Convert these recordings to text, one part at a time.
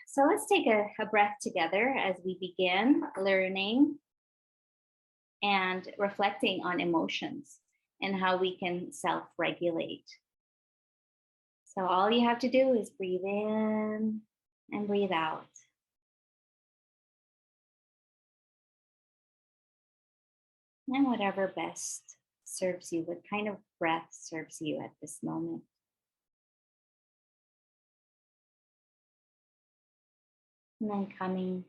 So let's take a breath together as we begin learning and reflecting on emotions and how we can self-regulate. So all you have to do is breathe in and breathe out. And whatever best serves you, what kind of breath serves you at this moment. And then coming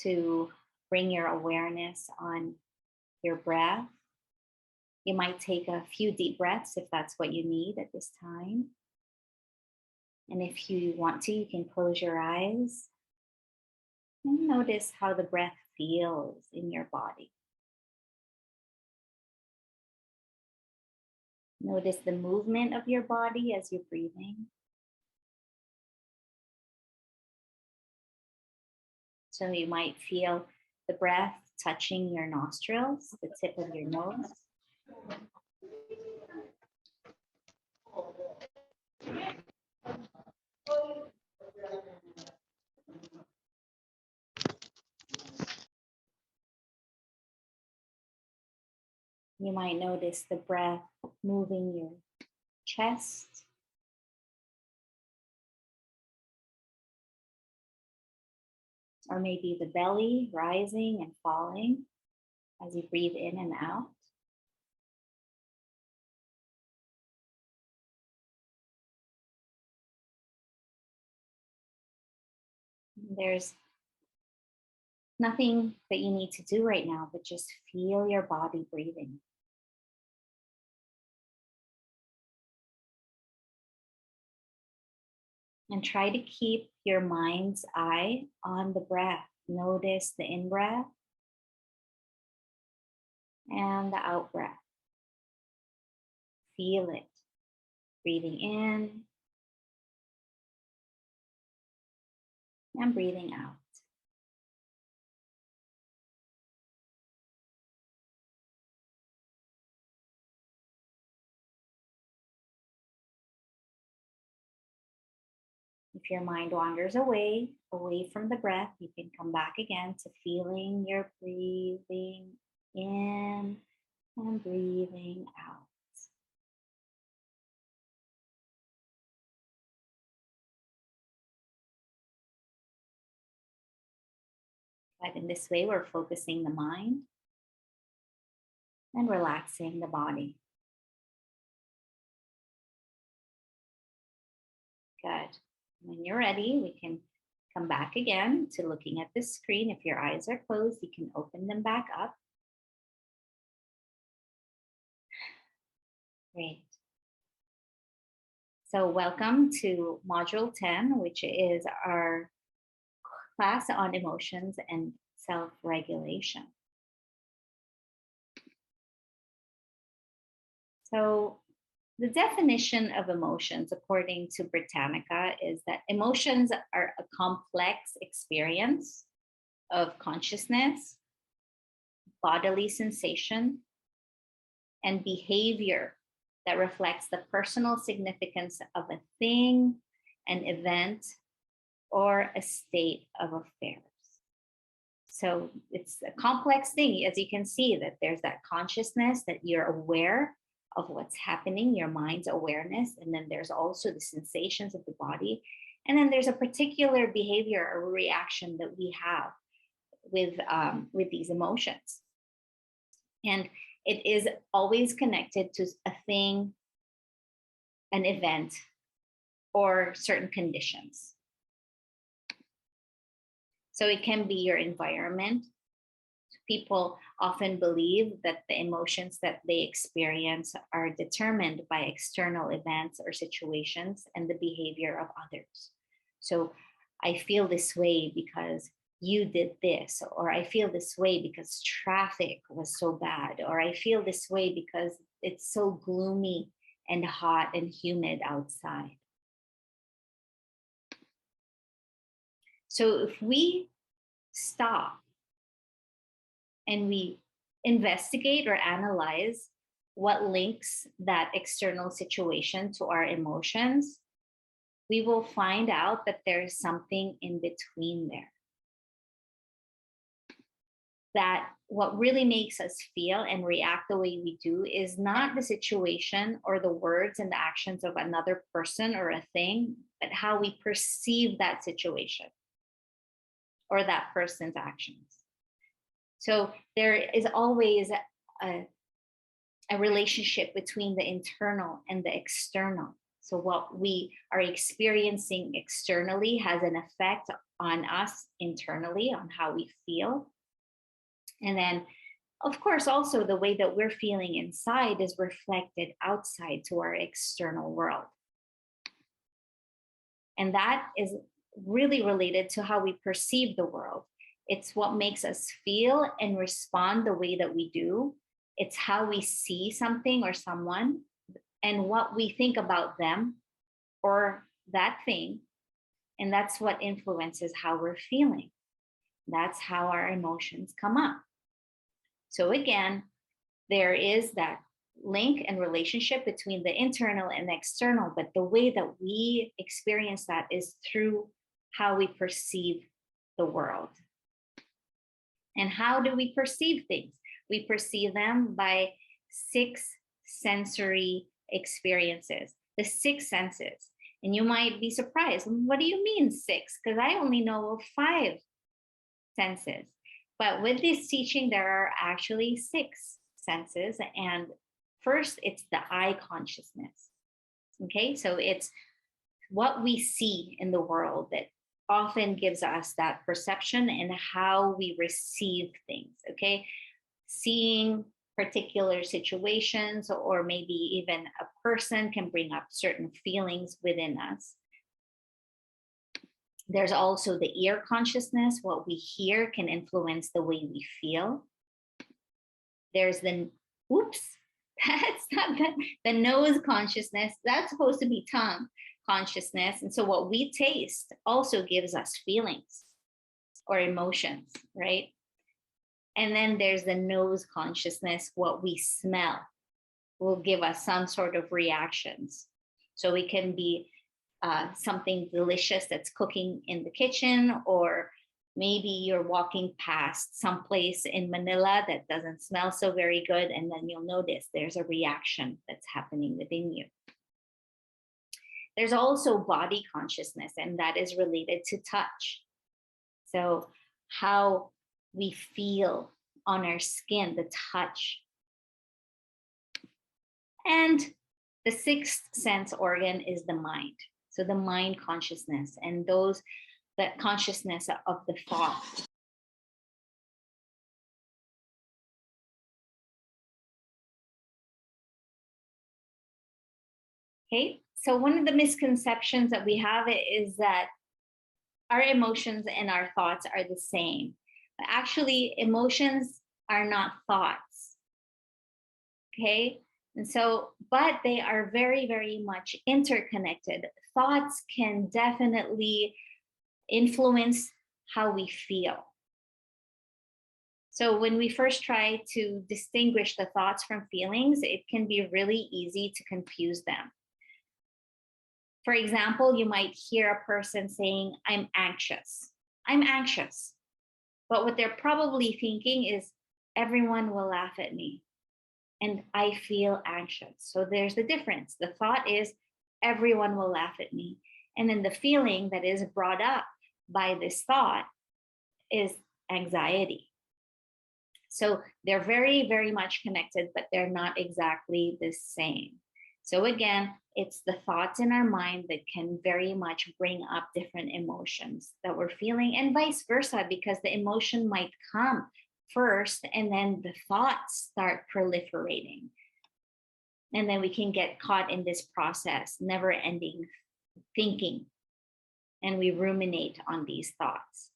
to bring your awareness on your breath. You might take a few deep breaths if that's what you need at this time. And if you want to, you can close your eyes and notice how the breath feels in your body. Notice the movement of your body as you're breathing. So you might feel the breath touching your nostrils, the tip of your nose. You might notice the breath moving your chest. Or maybe the belly rising and falling as you breathe in and out. There's nothing that you need to do right now, but just feel your body breathing. And try to keep your mind's eye on the breath. Notice the in-breath and the out-breath. Feel it. Breathing in and breathing out. If your mind wanders away from the breath, you can come back again to feeling your breathing in and breathing out. But in this way, we're focusing the mind and relaxing the body. Good. When you're ready, we can come back again to looking at the screen. If your eyes are closed, you can open them back up. Great. So welcome to Module 10, which is our class on emotions and self-regulation. So the definition of emotions, according to Britannica, is that emotions are a complex experience of consciousness, bodily sensation, and behavior that reflects the personal significance of a thing, an event, or a state of affairs. So it's a complex thing, as you can see, that there's that consciousness, that you're aware of what's happening, your mind's awareness, and then there's also the sensations of the body. And then there's a particular behavior or reaction that we have with these emotions. And it is always connected to a thing, an event, or certain conditions. So it can be your environment. People often believe that the emotions that they experience are determined by external events or situations and the behavior of others. So I feel this way because you did this, or I feel this way because traffic was so bad, or I feel this way because it's so gloomy and hot and humid outside. So if we stop and we investigate or analyze what links that external situation to our emotions, we will find out that there's something in between there. That what really makes us feel and react the way we do is not the situation or the words and the actions of another person or a thing, but how we perceive that situation or that person's actions. So there is always a relationship between the internal and the external. So what we are experiencing externally has an effect on us internally, on how we feel. And then, of course, also the way that we're feeling inside is reflected outside to our external world. And that is really related to how we perceive the world. It's what makes us feel and respond the way that we do. It's how we see something or someone and what we think about them or that thing. And that's what influences how we're feeling. That's how our emotions come up. So again, there is that link and relationship between the internal and the external, but the way that we experience that is through how we perceive the world. And how do we perceive things? We perceive them by 6 sensory experiences, the 6 senses. And you might be surprised. What do you mean 6? Because I only know of 5 senses. But with this teaching, there are actually 6 senses. And first, it's the eye consciousness. Okay, so it's what we see in the world that often gives us that perception and how we receive things. Okay, seeing particular situations or maybe even a person can bring up certain feelings within us. There's also the ear consciousness. What we hear can influence the way we feel. There's the, that's not the nose consciousness. That's supposed to be tongue consciousness. And so what we taste also gives us feelings or emotions, right? And then there's the nose consciousness. What we smell will give us some sort of reactions. So it can be something delicious that's cooking in the kitchen, or maybe you're walking past someplace in Manila that doesn't smell so very good, and then you'll notice there's a reaction that's happening within you. There's also body consciousness, and that is related to touch. So how we feel on our skin, the touch. And the 6th sense organ is the mind. So the mind consciousness and that consciousness of the thought. Okay, so one of the misconceptions that we have is that our emotions and our thoughts are the same. But actually, emotions are not thoughts. Okay, and so, but they are very, very much interconnected. Thoughts can definitely influence how we feel. So when we first try to distinguish the thoughts from feelings, it can be really easy to confuse them. For example, you might hear a person saying, I'm anxious. I'm anxious. But what they're probably thinking is, everyone will laugh at me. And I feel anxious. So there's the difference. The thought is, everyone will laugh at me. And then the feeling that is brought up by this thought is anxiety. So they're very, very much connected, but they're not exactly the same. So again, it's the thoughts in our mind that can very much bring up different emotions that we're feeling, and vice versa, because the emotion might come first and then the thoughts start proliferating. And then we can get caught in this process, never ending thinking, and we ruminate on these thoughts.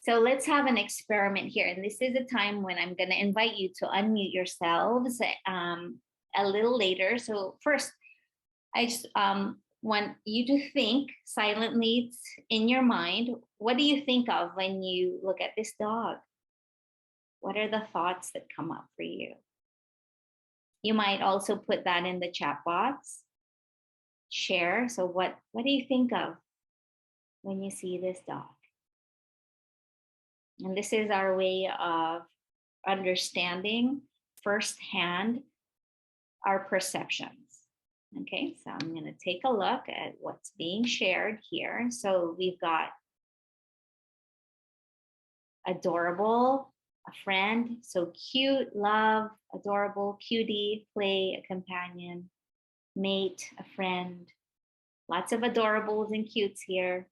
So let's have an experiment here. And this is a time when I'm going to invite you to unmute yourselves a little later. So first, I just want you to think silently in your mind. What do you think of when you look at this dog? What are the thoughts that come up for you? You might also put that in the chat box. share. So what do you think of when you see this dog? And this is our way of understanding firsthand our perceptions. Okay, so I'm going to take a look at what's being shared here. So we've got adorable, a friend, so cute, love, adorable, cutie, play, a companion, mate, a friend. Lots of adorables and cutes here.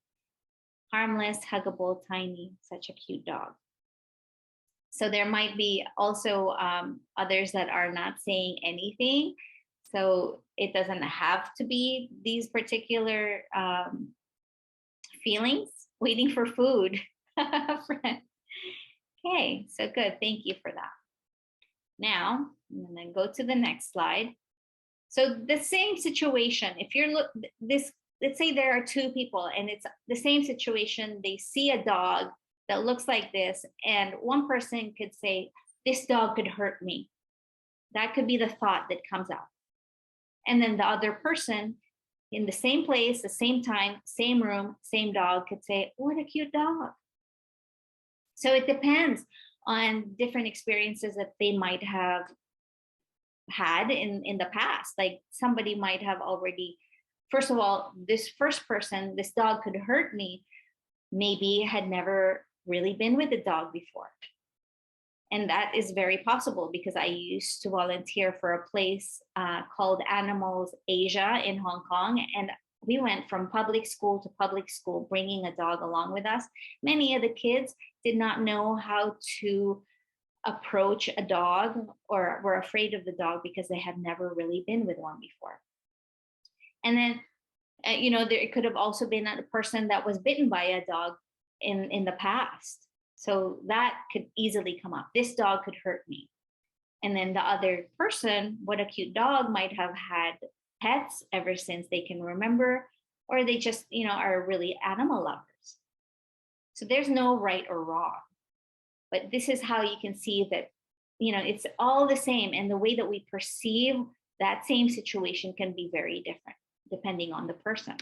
Harmless, huggable, tiny, such a cute dog. So there might be also others that are not saying anything. So it doesn't have to be these particular feelings. Waiting for food. Okay, so good. Thank you for that. Now, I'm going to go to the next slide. So the same situation, if you're let's say there are two people and it's the same situation, they see a dog that looks like this, and one person could say, this dog could hurt me. That could be the thought that comes out. And then the other person in the same place, the same time, same room, same dog could say, what a cute dog. So it depends on different experiences that they might have had in the past. Like somebody might have already, first of all, this first person, this dog could hurt me, maybe had never really been with a dog before. And that is very possible because I used to volunteer for a place called Animals Asia in Hong Kong. And we went from public school to public school, bringing a dog along with us. Many of the kids did not know how to approach a dog or were afraid of the dog because they had never really been with one before. And then, there could have also been a person that was bitten by a dog in the past. So that could easily come up. This dog could hurt me. And then the other person, what a cute dog, might have had pets ever since they can remember, or they just, are really animal lovers. So there's no right or wrong. But this is how you can see that, it's all the same. And the way that we perceive that same situation can be very different depending on the person.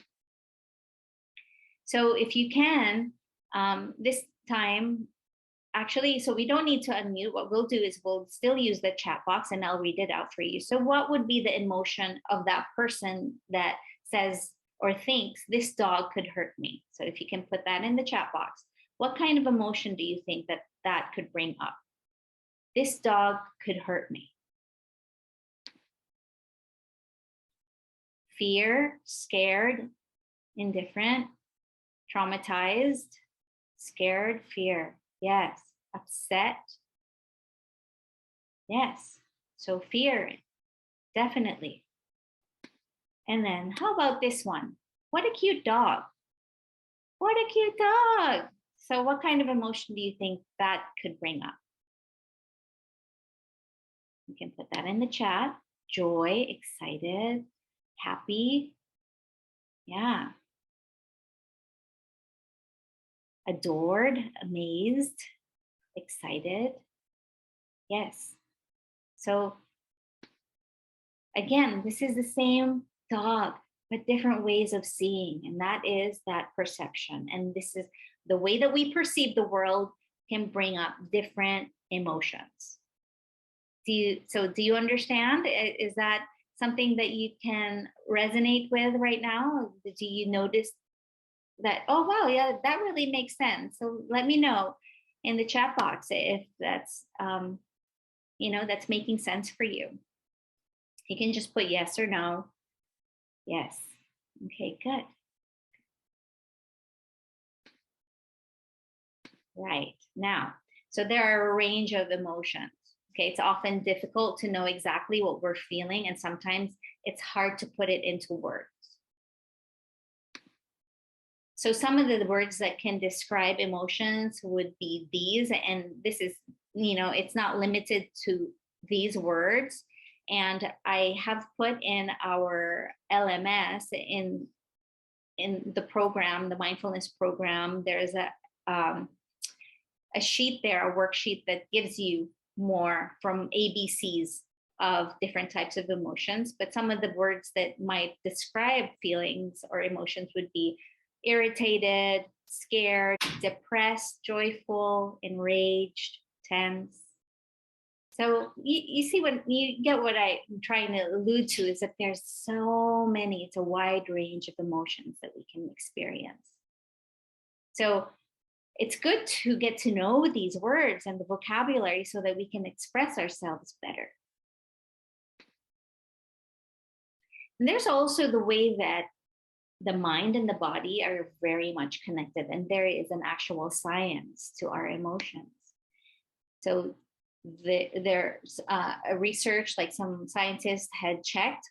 So if you can, this time, actually, so we don't need to unmute. What we'll do is we'll still use the chat box and I'll read it out for you. So what would be the emotion of that person that says or thinks this dog could hurt me? So if you can put that in the chat box, what kind of emotion do you think that could bring up? This dog could hurt me. Fear, scared, indifferent, traumatized, scared, fear. Yes. Upset. Yes. So fear, definitely. And then how about this one? What a cute dog. What a cute dog. So what kind of emotion do you think that could bring up? You can put that in the chat. Joy, excited, happy. Yeah. Adored, amazed, excited. Yes. So again, this is the same dog, but different ways of seeing. And that is that perception. And this is the way that we perceive the world can bring up different emotions. Do you understand? Is that something that you can resonate with right now? Do you notice that, oh, wow, yeah, that really makes sense? So let me know in the chat box if that's, that's making sense for you. You can just put yes or no. Yes. Okay, good. Right. Now, so there are a range of emotions. Okay, it's often difficult to know exactly what we're feeling, and sometimes it's hard to put it into words. So some of the words that can describe emotions would be these, and this is, it's not limited to these words. And I have put in our LMS in the program, the mindfulness program, there's a sheet there, a worksheet that gives you more from ABCs of different types of emotions, but some of the words that might describe feelings or emotions would be irritated, scared, depressed, joyful, enraged, tense. So you see, when you get what I'm trying to allude to, is that there's so many, it's a wide range of emotions that we can experience. So it's good to get to know these words and the vocabulary so that we can express ourselves better. And there's also the way that the mind and the body are very much connected, and there is an actual science to our emotions. So there's a research, like some scientists had checked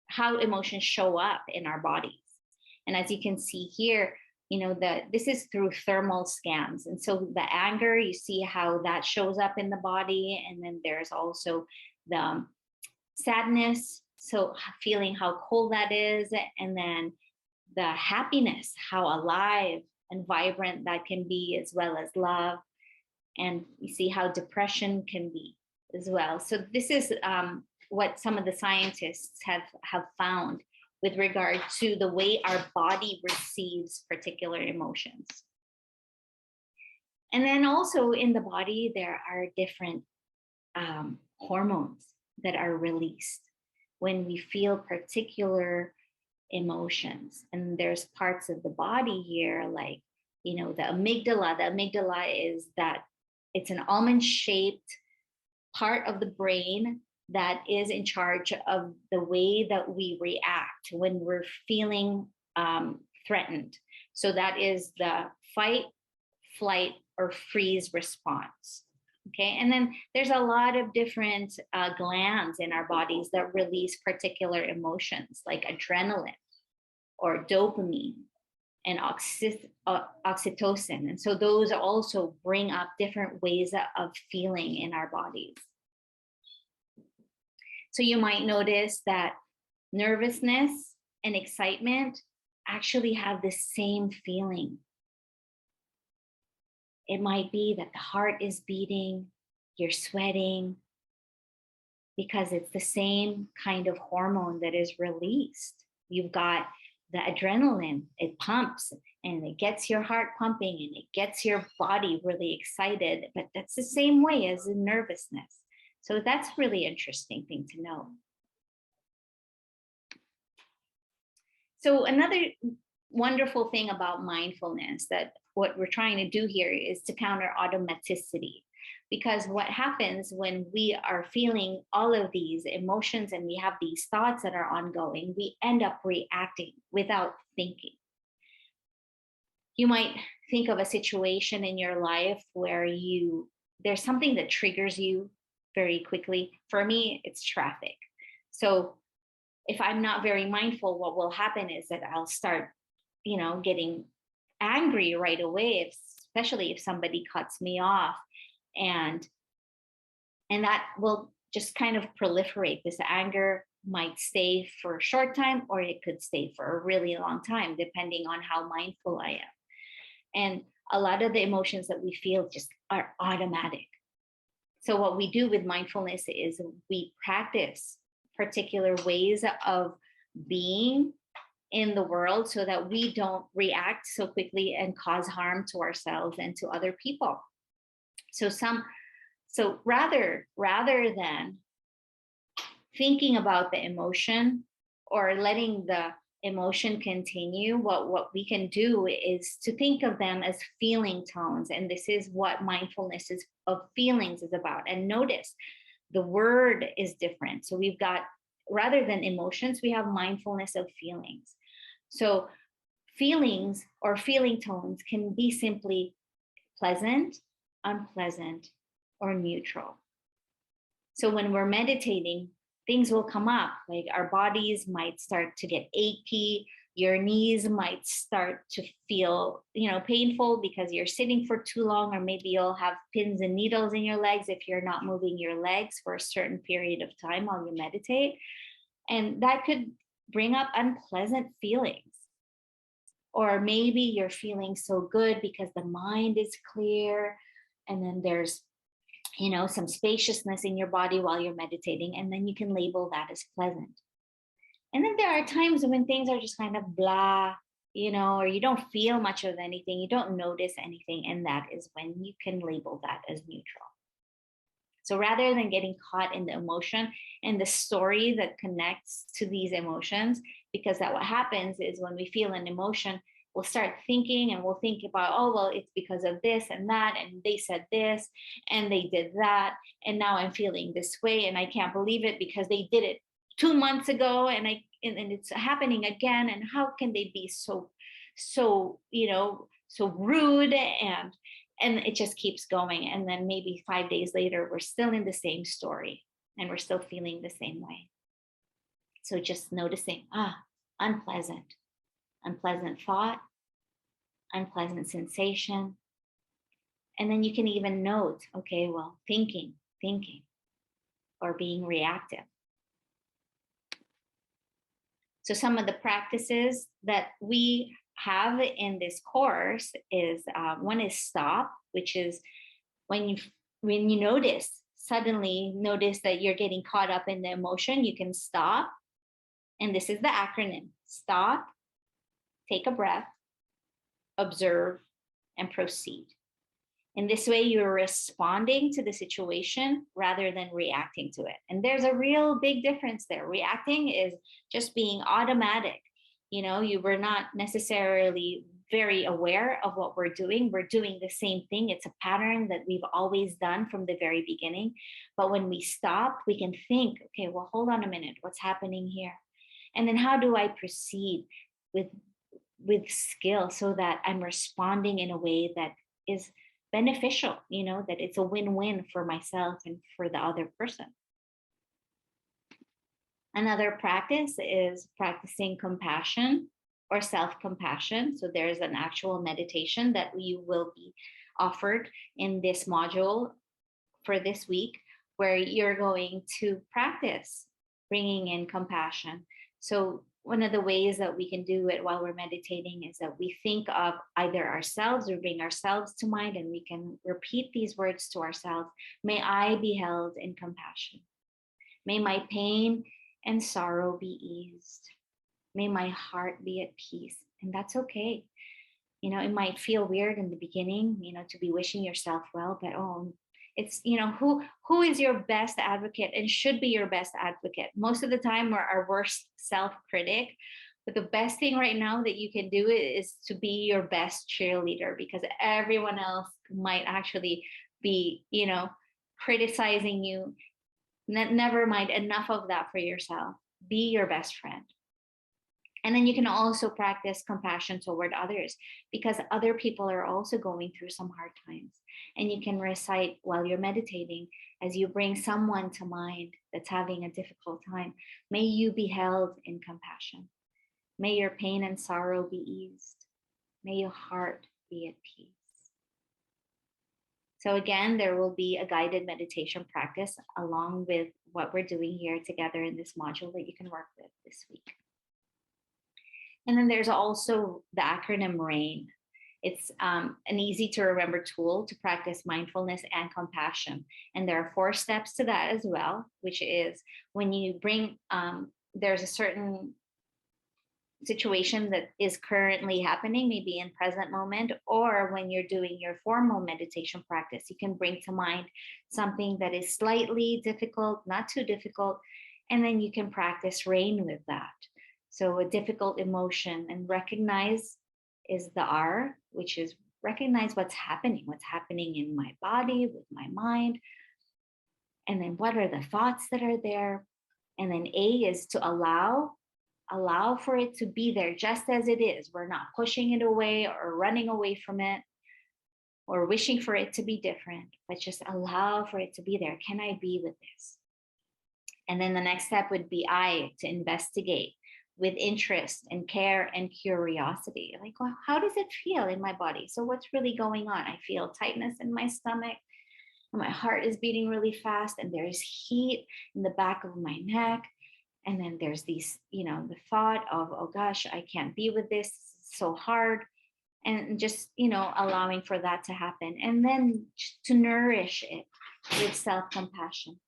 how emotions show up in our bodies. And as you can see here, this is through thermal scans. And so the anger, you see how that shows up in the body. And then there's also the sadness, so feeling how cold that is. And then the happiness, how alive and vibrant that can be, as well as love. And you see how depression can be as well. So this is what some of the scientists have found with regard to the way our body receives particular emotions. And then also in the body, there are different hormones that are released when we feel particular emotions. And there's parts of the body here, like, the amygdala. The amygdala is that it's an almond-shaped part of the brain that is in charge of the way that we react when we're feeling threatened. So that is the fight, flight, or freeze response. Okay, and then there's a lot of different glands in our bodies that release particular emotions, like adrenaline or dopamine and oxytocin. And so those also bring up different ways of feeling in our bodies. So you might notice that nervousness and excitement actually have the same feeling. It might be that the heart is beating, you're sweating, because it's the same kind of hormone that is released. You've got the adrenaline, it pumps and it gets your heart pumping and it gets your body really excited, but that's the same way as in nervousness. So that's a really interesting thing to know. So another wonderful thing about mindfulness, that what we're trying to do here is to counter automaticity. Because what happens when we are feeling all of these emotions and we have these thoughts that are ongoing, we end up reacting without thinking. You might think of a situation in your life where there's something that triggers you very quickly. For me, it's traffic. So if I'm not very mindful, what will happen is that I'll start, getting angry right away, especially if somebody cuts me off. And that will just kind of proliferate. This anger might stay for a short time, or it could stay for a really long time, depending on how mindful I am. And a lot of the emotions that we feel just are automatic. So what we do with mindfulness is we practice particular ways of being in the world so that we don't react so quickly and cause harm to ourselves and to other people. So rather than thinking about the emotion or letting the emotion continue, what we can do is to think of them as feeling tones. And this is what mindfulness of feelings is about. And notice the word is different. So we've got, rather than emotions, we have mindfulness of feelings. So feelings or feeling tones can be simply pleasant, unpleasant, or neutral. So when we're meditating, things will come up, like our bodies might start to get achy, your knees might start to feel, painful because you're sitting for too long, or maybe you'll have pins and needles in your legs if you're not moving your legs for a certain period of time while you meditate. And that could bring up unpleasant feelings. Or maybe you're feeling so good because the mind is clear, and then there's some spaciousness in your body while you're meditating, and then you can label that as pleasant. And then there are times when things are just kind of blah, or you don't feel much of anything, you don't notice anything, and that is when you can label that as neutral. So rather than getting caught in the emotion and the story that connects to these emotions, because that what happens is when we feel an emotion, we'll start thinking and we'll think about, oh, well, it's because of this and that, and they said this and they did that, and now I'm feeling this way, and I can't believe it because they did it 2 months ago, and it's happening again, and how can they be so so rude, and it just keeps going, and then maybe 5 days later we're still in the same story and we're still feeling the same way. So just noticing, unpleasant thought, unpleasant sensation. And then you can even note, okay, well, thinking, or being reactive. So some of the practices that we have in this course is one is stop, which is when you suddenly notice that you're getting caught up in the emotion, you can stop. And this is the acronym: stop, take a breath, observe, and proceed. In this way, you're responding to the situation rather than reacting to it. And there's a real big difference there. Reacting is just being automatic. You were not necessarily very aware of what we're doing. We're doing the same thing. It's a pattern that we've always done from the very beginning. But when we stop, we can think, okay, well, hold on a minute. What's happening here? And then how do I proceed with skill so that I'm responding in a way that is beneficial, that it's a win-win for myself and for the other person. Another practice is practicing compassion or self-compassion. So there's an actual meditation that you will be offered in this module for this week, where you're going to practice bringing in compassion. So one of the ways that we can do it while we're meditating is that we think of either ourselves or bring ourselves to mind, and we can repeat these words to ourselves. May I be held in compassion. May my pain and sorrow be eased. May my heart be at peace. And that's okay. It might feel weird in the beginning, to be wishing yourself well, but it's, who is your best advocate and should be your best advocate? Most of the time, we're our worst self-critic. But the best thing right now that you can do is to be your best cheerleader, because everyone else might actually be, criticizing you. Never mind, enough of that for yourself. Be your best friend. And then you can also practice compassion toward others, because other people are also going through some hard times. And you can recite while you're meditating, as you bring someone to mind that's having a difficult time, may you be held in compassion. May your pain and sorrow be eased. May your heart be at peace. So again, there will be a guided meditation practice along with what we're doing here together in this module that you can work with this week. And then there's also the acronym RAIN. It's an easy to remember tool to practice mindfulness and compassion. And there are 4 steps to that as well, which is when you bring, there's a certain situation that is currently happening, maybe in present moment, or when you're doing your formal meditation practice, you can bring to mind something that is slightly difficult, not too difficult, and then you can practice RAIN with that. So a difficult emotion, and recognize is the R, which is recognize what's happening in my body, with my mind. And then what are the thoughts that are there? And then A is to allow for it to be there just as it is. We're not pushing it away or running away from it or wishing for it to be different, but just allow for it to be there. Can I be with this? And then the next step would be I, to investigate with interest and care and curiosity. Like, well, how does it feel in my body? So what's really going on? I feel tightness in my stomach, and my heart is beating really fast, and there's heat in the back of my neck. And then there's these, the thought of, oh gosh, I can't be with this, it's so hard. And just, allowing for that to happen. And then to nourish it, with self-compassion,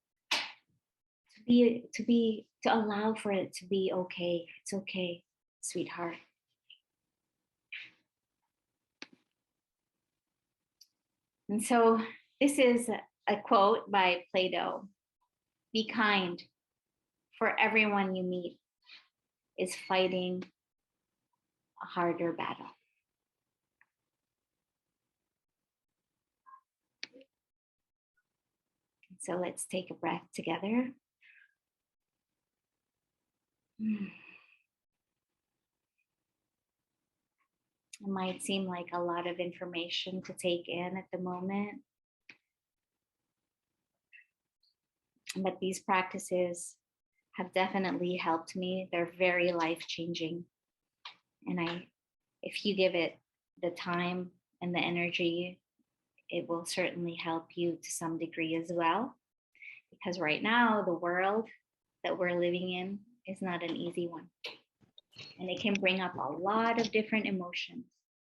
to allow for it to be okay. It's okay, sweetheart. And so this is a quote by Plato. Be kind, for everyone you meet is fighting a harder battle. So let's take a breath together. It might seem like a lot of information to take in at the moment, but these practices have definitely helped me. They're very life-changing. And if you give it the time and the energy, it will certainly help you to some degree as well. Because right now, the world that we're living in is not an easy one. And it can bring up a lot of different emotions.